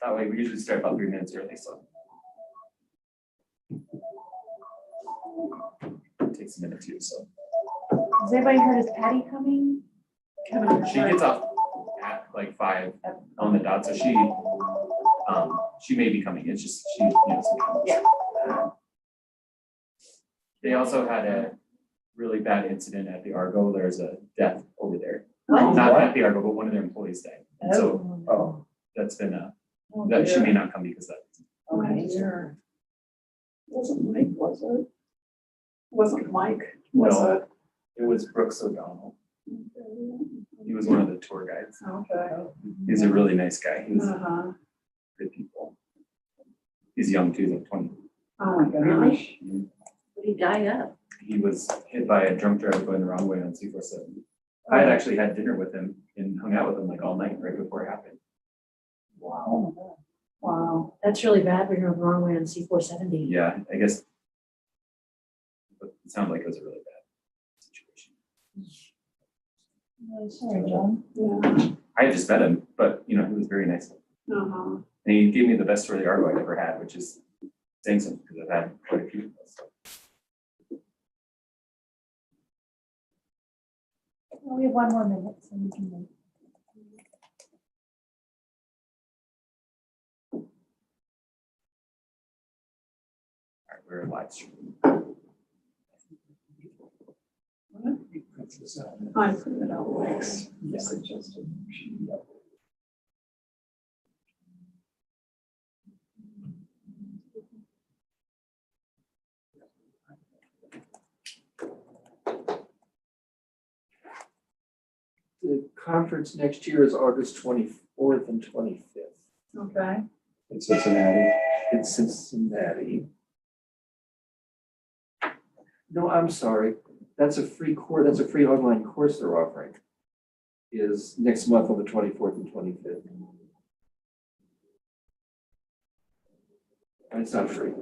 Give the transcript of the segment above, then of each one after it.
That way we usually start about 3 minutes early, so. It takes a minute too, so. Has anybody heard is Patty coming? She gets off at like 5 on the dot, so she may be coming. It's just she sometimes. Yeah. They also had a really bad incident at the Argo. There's a death over there. What? Not at the Argo, but one of their employees died. And so Oh, that's been that she may not come because of that. Okay. dear. Wasn't Mike, was it? Wasn't Mike, was No. it? It was Brooks O'Donnell. He was one of the tour guides. Okay. He's a really nice guy. He's Uh-huh. good people. He's young too, he's like 20. Oh my gosh. Really? What did he die of? He was hit by a drunk driver going the wrong way on C47. I had actually had dinner with him and hung out with him like all night right before it happened. Wow. Wow. That's really bad when you're on the wrong way on C470. Yeah, I guess. But it sounded like it was a really bad situation. Oh, sorry, John. Yeah. I had just met him, but he was very nice. Uh-huh. And he gave me the best story of the Argo I've ever had, which is saying something because I've had quite a few of those. So. Well, we have 1 more minute, so we can wait. All right, we're live streaming. I put it out next. Yes, I just. The conference next year is August 24th and 25th Okay. in Cincinnati. In Cincinnati. No, I'm sorry. That's a free course. That's a free online course they're offering. Is next month on the 24th and 25th. And it's not free.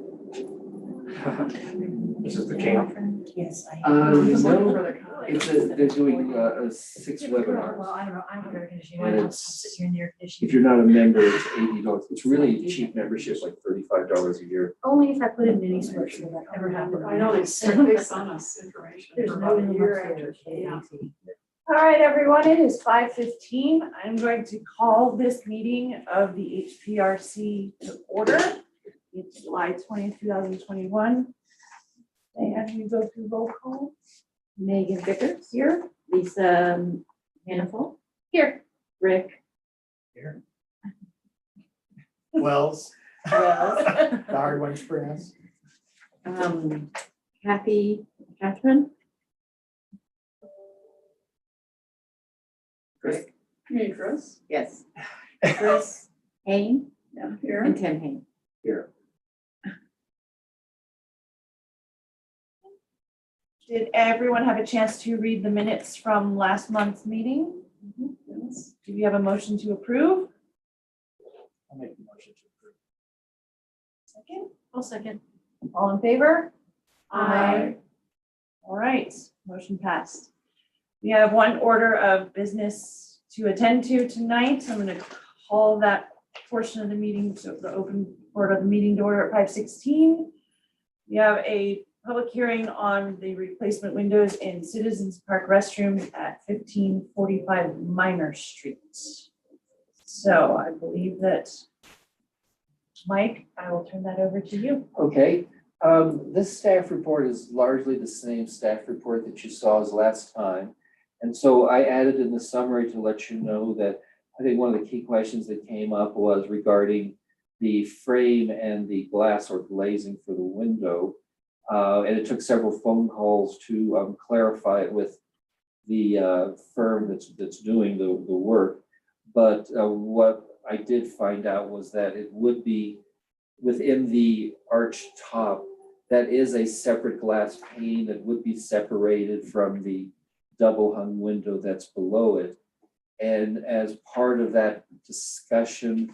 This is the camp. Yes, I. No, For the college. they're doing a 6 Well, webinars. I don't know, I'm under conditioning. And I'm it's- sitting here in the air conditioning. If you're not a member, it's $80. It's really a cheap membership, like $35 a year. Only if I put in mini splits, will that ever happen. I know they sent us information There's for no about a room year after. upstairs. Yeah. All right, everyone, it is 5:15. I'm going to call this meeting of the HPRC to order. It's July 20th, 2021. May I have you go through roll call? Megan Vickers, Here, Lisa Hannaful, here. Rick Here. Wells, Wells, the hard one express. Catherine, Chris, Me, Chris. yes, Chris Hayne, Yeah, here. and Tim Hayne. Here. Did everyone have a chance to read the minutes from last month's meeting? Yes. Do we have a motion to approve? I'll make the motion to approve. Second, I'll second. all in favor? Aye. All right, motion passed. We have 1 order of business to attend to tonight. I'm going to call that portion of the meeting, so the open part of the meeting to order at 5:16. We have a public hearing on the replacement windows in Citizens Park restrooms at 1545 Minor Street. So I believe that, Mike, I will turn that over to you. Okay, this staff report is largely the same staff report that you saw as last time. And so I added in the summary to let you know that I think one of the key questions that came up was regarding the frame and the glass or glazing for the window. And it took several phone calls to clarify it with the firm that's doing the work. But what I did find out was that it would be within the arch top, that is a separate glass pane that would be separated from the double hung window that's below it. And as part of that discussion,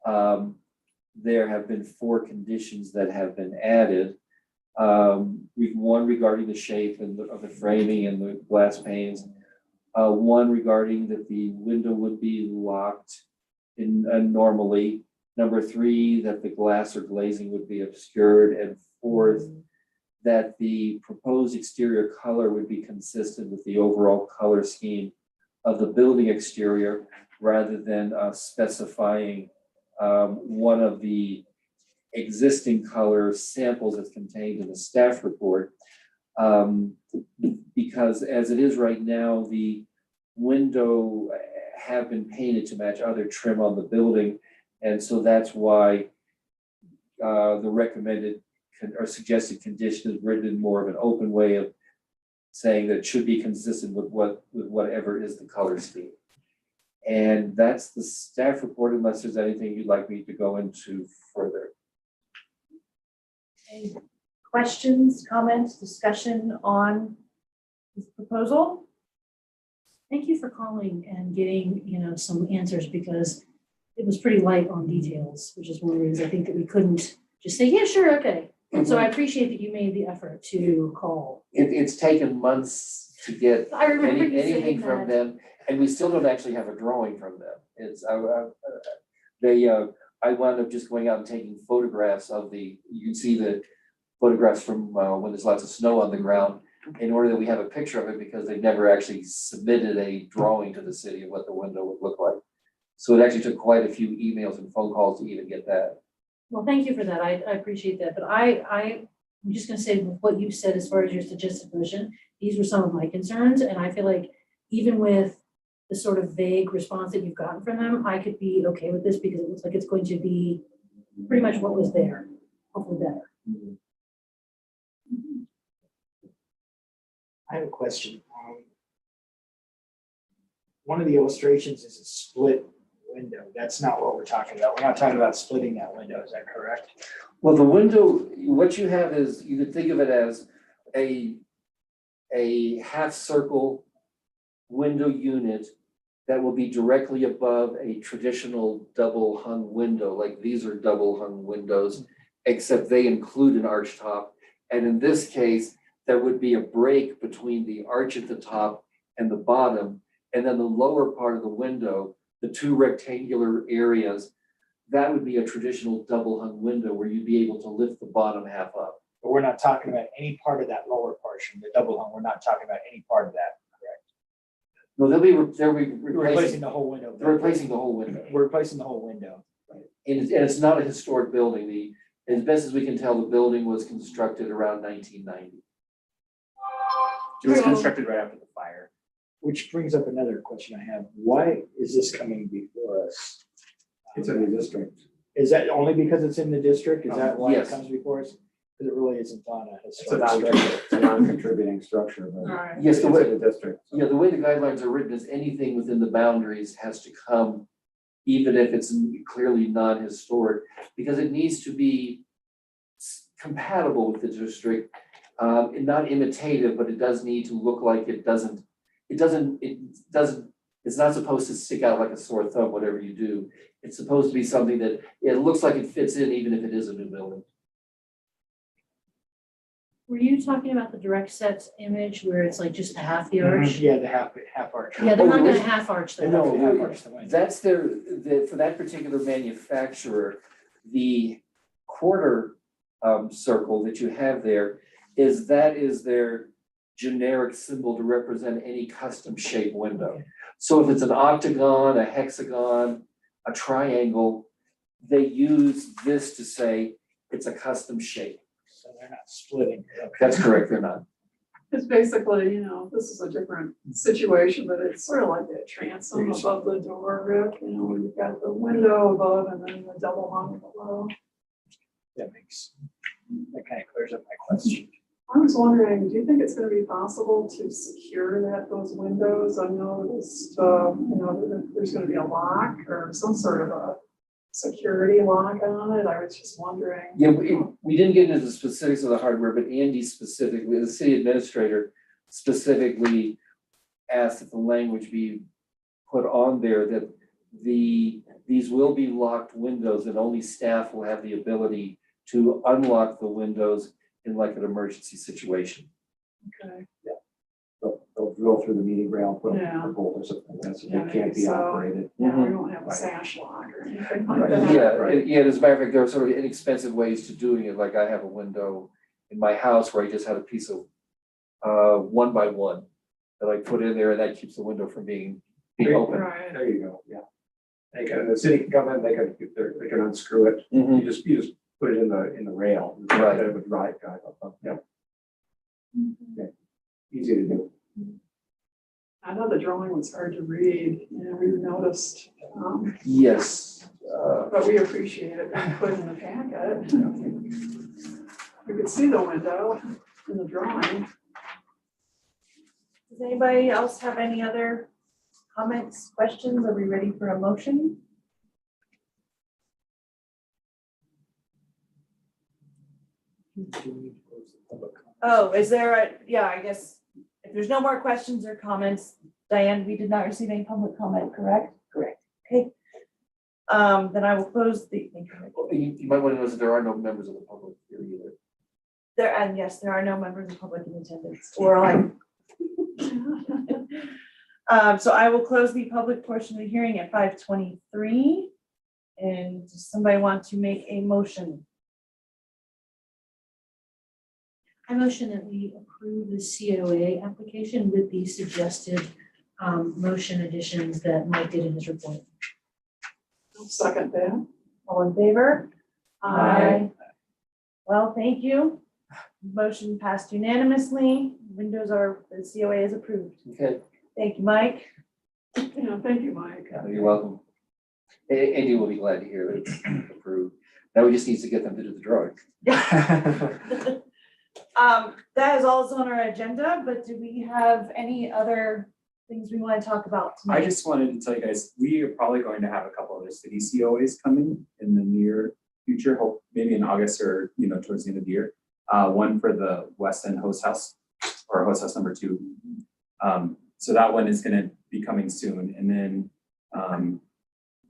there have been 4 conditions that have been added. One regarding the shape of the framing and the glass panes. One regarding that the window would be locked in normally, Number 3, that the glass or glazing would be obscured. And 4th, that the proposed exterior color would be consistent with the overall color scheme of the building exterior, rather than specifying one of the existing color samples that's contained in the staff report. Because as it is right now, the window have been painted to match other trim on the building. And so that's why the recommended or suggested condition is written in more of an open way of saying that it should be consistent with whatever is the color scheme. And that's the staff report, unless there's anything you'd like me to go into further. Any questions, comments, discussion on this proposal? Thank you for calling and getting, some answers, because it was pretty light on details, which is one of the reasons I think that we couldn't just say, yeah, sure, okay. And so I appreciate that you made the effort to call. It's taken months to get I remember you anything saying from that. them, and we still don't actually have a drawing from them. It's I wound up just going out and taking photographs of you can see the photographs from when there's lots of snow on the ground, in order that we have a picture of it, because they never actually submitted a drawing to the city of what the window would look like. So it actually took quite a few emails and phone calls to even get that. Well, thank you for that. I appreciate that. But I'm just gonna say with what you said as far as your suggested motion, these were some of my concerns. And I feel like even with the sort of vague response that you've gotten from them, I could be okay with this, because it looks like it's going to be pretty much what was there, hopefully better. I have a question. One of the illustrations is a split window. That's not what we're talking about. We're not talking about splitting that window. Is that correct? Well, the window, what you have is, you could think of it as a half circle window unit that will be directly above a traditional double hung window. Like these are double hung windows, except they include an arch top. And in this case, there would be a break between the arch at the top and the bottom. And then the lower part of the window, the 2 rectangular areas, that would be a traditional double hung window where you'd be able to lift the bottom half up. But we're not talking about any part of that lower portion, the double hung. We're not talking about any part of that, correct? No, they'll be We're replacing replacing, the whole window. they're replacing the whole window. We're replacing the whole window. And it's not a historic building. As best as we can tell, the building was constructed around 1990. It was So- constructed right after the fire. Which brings up another question I have. Why is this coming before us? It's in the district. Is that only because it's in the district? Is that why it Yes. comes before us? Because it really isn't on a It's a historic structure. it's a non-contributing structure, but Alright. Yes, it's the way, in the district. yeah, the way the guidelines are written is anything within the boundaries has to come, even if it's clearly non-historic, because it needs to be compatible with the district, and not imitative, but it does need to look like it's not supposed to stick out like a sore thumb, whatever you do. It's supposed to be something that it looks like it fits in, even if it is a new building. Were you talking about the direct sets image where it's like just half the arch? Yeah, the half arch. Yeah, they're not Oh, gonna really? half arch They're that. not gonna half arch the window. That's for that particular manufacturer, the quarter circle that you have there is their generic symbol to represent any custom shaped window. So if it's an octagon, a hexagon, a triangle, they use this to say it's a custom shape. So they're not splitting. That's correct, they're not. It's basically, this is a different situation, but it's sort of like that transom above the door, Rick, where you've got the window above and then the double hung below. That kind of clears up my question. I was wondering, do you think it's gonna be possible to secure those windows? I noticed, that there's gonna be a lock or some sort of a security lock on it. I was just wondering. Yeah, we didn't get into the specifics of the hardware, but Andy specifically, the city administrator specifically asked that the language be put on there that these will be locked windows and only staff will have the ability to unlock the windows in like an emergency situation. Okay. They'll go through the meeting rail, put Yeah. a bolt or something, that's, Yeah, they can't be so. operated. Yeah, we won't have a sash lock or anything like Right. that. Yeah, as a matter of fact, there are sort of inexpensive ways to doing it, like I have a window in my house where I just had a piece of 1x1 that I put in there, and that keeps the window from being open. Right. There you go, yeah. They can, the city can come in, they can unscrew it, Mhm. you just put it in the rail. Right. It would drive guy up, yeah. Okay. Easy to do. I know the drawing was hard to read, we noticed, Yes, but we appreciate it being put in the packet. We could see the window in the drawing. Does anybody else have any other comments, questions? Are we ready for a motion? Oh, is there yeah, I guess if there's no more questions or comments, Diane, we did not receive any public comment, correct? Correct. Okay. Then I will close the, you might want to know that there are no members of the public here either. there, and yes, there are no members of the public in attendance or on. So I will close the public portion of the hearing at 5:23. And does somebody want to make a motion? I motion that we approve the COA application with the suggested motion additions that Mike did in his report. I'll second that. All in favor? Aye. Well, thank you. Motion passed unanimously. Windows are, the COA is approved. Okay, Thank you, Mike. Yeah, thank you, Mike. you're welcome. Andy will be glad to hear that it's approved. Now we just need to get them to do the drawing. That is all on our agenda, but do we have any other things we want to talk about I tonight? just wanted to tell you guys, we are probably going to have a couple of the city COAs coming in the near future, hope maybe in August or, towards the end of the year. One for the West End Host House, or Host House number 2. So that one is gonna be coming soon, and then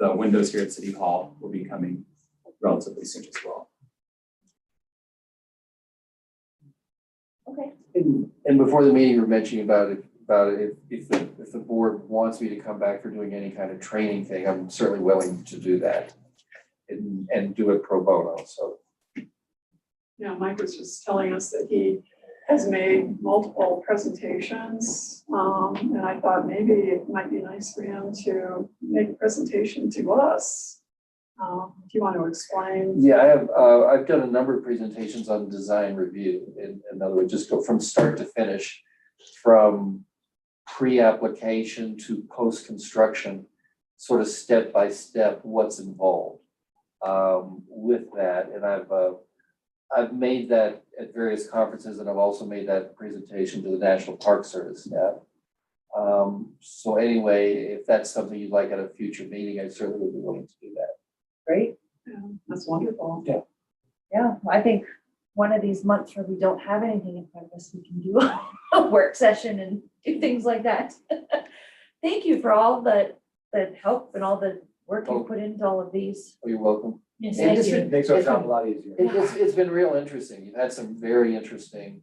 the windows here at City Hall will be coming relatively soon as well. Okay. And before the meeting, we were mentioning about it, if the board wants me to come back for doing any kind of training thing, I'm certainly willing to do that. And do it pro bono, so. Yeah, Mike was just telling us that he has made multiple presentations. And I thought maybe it might be nice for him to make a presentation to us. Do you want to explain? Yeah, I've done a number of presentations on design review, in other words, just go from start to finish, from pre-application to post-construction, sort of step by step what's involved with that. And I've made that at various conferences, and I've also made that presentation to the National Park Service staff. So anyway, if that's something you'd like at a future meeting, I certainly would be willing to do that. Great. Yeah, that's wonderful. Yeah, I think one of these months where we don't have anything in front of us, we can do a work session and do things like that. Thank you for all the help and all the work you put into all of these. Oh, you're welcome. Yes, And thank it's you. been- Makes our job a lot easier. It's been real interesting. You've had some very interesting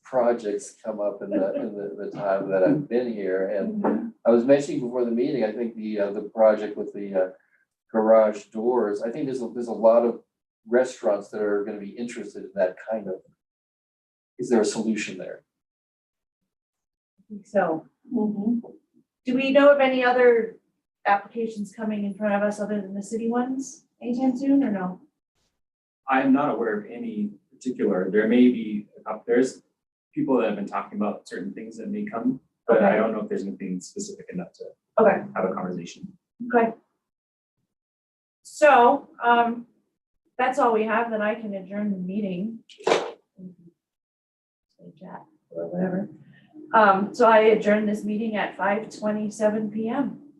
projects come up in the time that I've been here. And I was mentioning before the meeting, I think the project with the garage doors, I think there's a lot of restaurants that are gonna be interested in that kind of, is there a solution there? So, Mhm. do we know of any other applications coming in front of us other than the city ones anytime soon or no? I'm not aware of any particular, there may be, there's people that have been talking about certain things that may come, but I Okay. don't know if there's anything specific enough to Okay, have a conversation. okay. So, that's all we have, then I can adjourn the meeting. Say chat or whatever. So I adjourn this meeting at 5:27 PM.